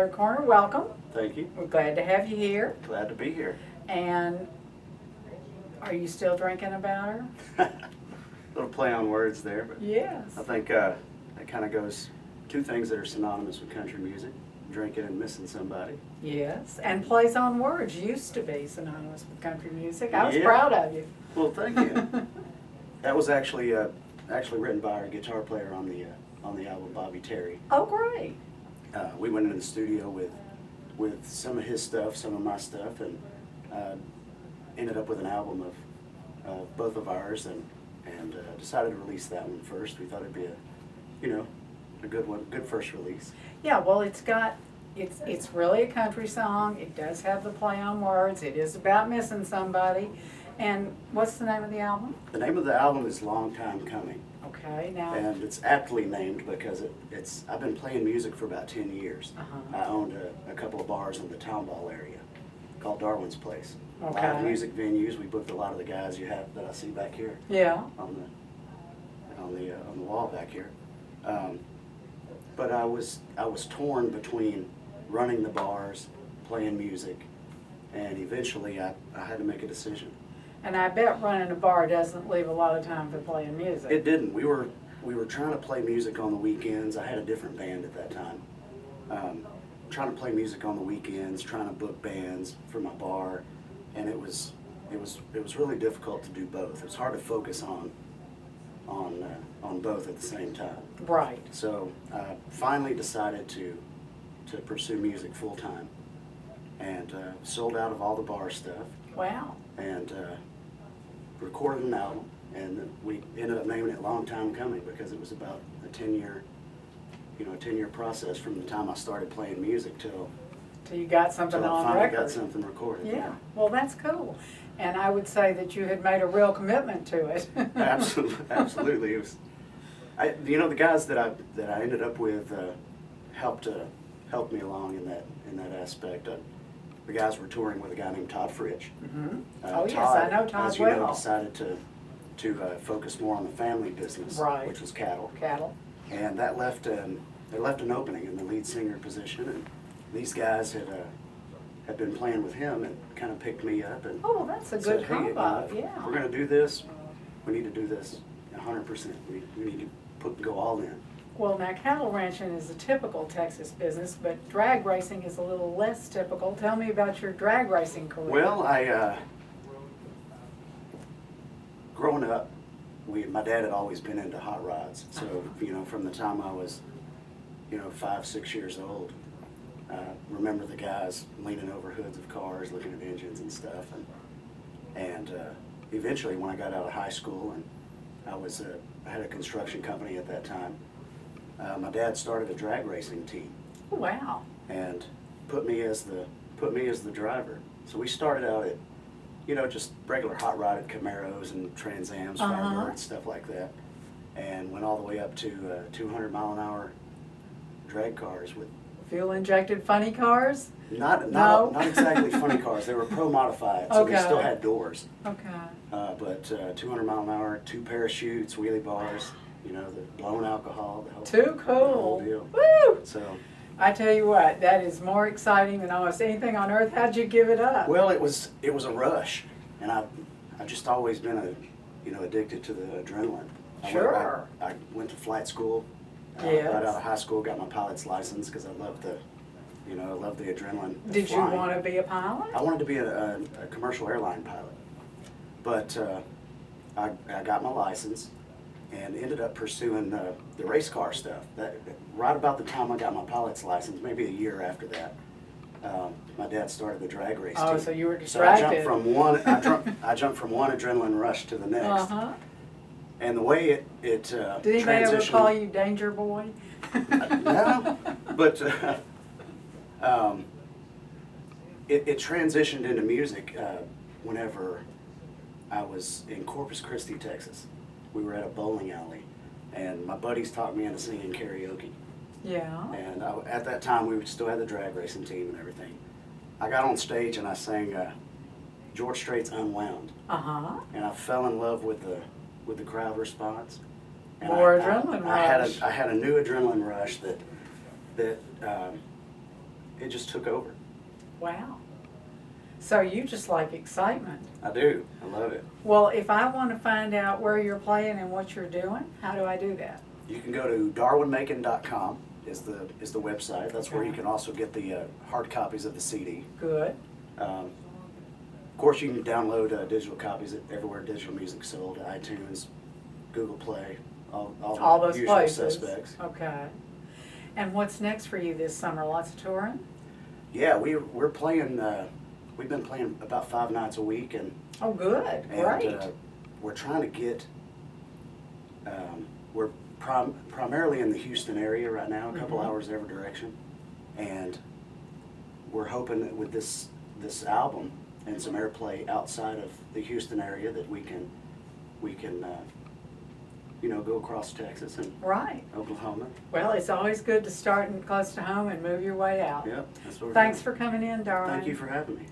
Third Corner. Welcome. Thank you. We're glad to have you here. Glad to be here. And are you still drinking about her? Little play on words there, but Yes. I think that kind of goes two things that are synonymous with country music: drinking and missing somebody. Yes. And plays on words used to be synonymous with country music. I was Yeah. proud of you. Well, thank you. That was actually written by our guitar player on the album, Bobby Terry. Oh, great. We went into the studio with some of his stuff, some of my stuff, and ended up with an album of both of ours, and decided to release that one first. We thought it'd be a good one, good first release. Yeah, well, it's really a country song. It does have the play on words. It is about missing somebody. And what's the name of the album? The name of the album is Long Time Coming. Okay, now. And it's aptly named because I've been playing music for about 10 years. I owned a couple of bars in the Town Ball area called Darwin's Place. Okay. Live music venues. We booked a lot of the guys you have that I see back here Yeah. on the wall back here. But I was torn between running the bars, playing music, and eventually I had to make a decision. And I bet running a bar doesn't leave a lot of time for playing music. It didn't. We were trying to play music on the weekends. I had a different band at that time. Trying to play music on the weekends, trying to book bands for my bar, and it was really difficult to do both. It was hard to focus on both at the same time. Right. So I finally decided to pursue music full time, and sold out of all the bar stuff, Wow. and recorded an album, and we ended up naming it Long Time Coming because it was about a 10-year process from the time I started playing music till So you got something I on finally record. got something recorded. Yeah. Well, that's cool. And I would say that you had made a real commitment to it. Absolutely. It was, the guys that I ended up with helped me along in that aspect. The guys were touring with a guy named Todd Fritch. Mm-hmm. Todd, yes, I know Todd as you know, well. decided to focus more on the family business, Right. which was cattle. Cattle. And that left an opening in the lead singer position, and these guys had been playing with him and kind of picked me up and Oh, well, that's a said, good hey, combo. if Yeah. we're going to do this, we need to do this 100%. We need to go all in. Well, now cattle ranching is a typical Texas business, but drag racing is a little less typical. Tell me about your drag racing career. Well, growing up, my dad had always been into hot rods. So, from the time I was, 5, 6 years old, remember the guys leaning over hoods of cars, looking at engines and stuff. And eventually, when I got out of high school, and I had a construction company at that time, my dad started a drag racing team. Oh, wow. And put me as the driver. So we started out at, just regular hot rodded Camaros and Trans Ams, Firebirds, stuff like that, and went all the way up to 200-mile-an-hour drag cars with Fuel-injected funny cars? not exactly funny cars. They were pro modified, so they Okay. still had doors. Okay. But 200-mile-an-hour, 2 parachutes, wheelie bars, the blown alcohol, the Too cool. whole deal. Woo! So. I tell you what, that is more exciting than almost anything on earth. How'd you give it up? Well, it was a rush, and I've just always been addicted to the adrenaline. Sure. I went to flight school. Yes. Right out of high school, got my pilot's license because I loved the adrenaline. of Did you flying. want to be a pilot? I wanted to be a commercial airline pilot, but I got my license and ended up pursuing the race car stuff. Right about the time I got my pilot's license, maybe a year after that, my dad started the drag race team. Oh, so you were So I distracted. jumped from one adrenaline rush to the next. Uh-huh. And the way it Did anybody ever transitioned. call you Danger Boy? No, but it transitioned into music whenever I was in Corpus Christi, Texas. We were at a bowling alley, and my buddies talked me into singing karaoke. Yeah. And at that time, we still had the drag racing team and everything. I got on stage and I sang George Strait's "Unwound," Uh-huh. and I fell in love with the crowd response. And More adrenaline rush. I had a new adrenaline rush that it just took over. Wow. So you just like excitement. I do. I love it. Well, if I want to find out where you're playing and what you're doing, how do I do that? You can go to darwinmacon.com is the website. That's where Okay. you can also get the hard copies of the CD. Good. Of course, you can download digital copies everywhere digital music's sold, iTunes, Google Play, All the those usual places. suspects. Okay. And what's next for you this summer? Lots of touring? Yeah, we're playing. We've been playing about 5 nights a week, and Oh, good. Great. we're trying to get. We're primarily in the Houston area right now, a couple Mhm. hours every direction, and we're hoping that with this album and some airplay outside of the Houston area that we can go across Texas and Right. Oklahoma. Well, it's always good to start in close to home and move your way out. Yep, that's what we're Thanks doing. for coming in, Darwin. Thank you for having me.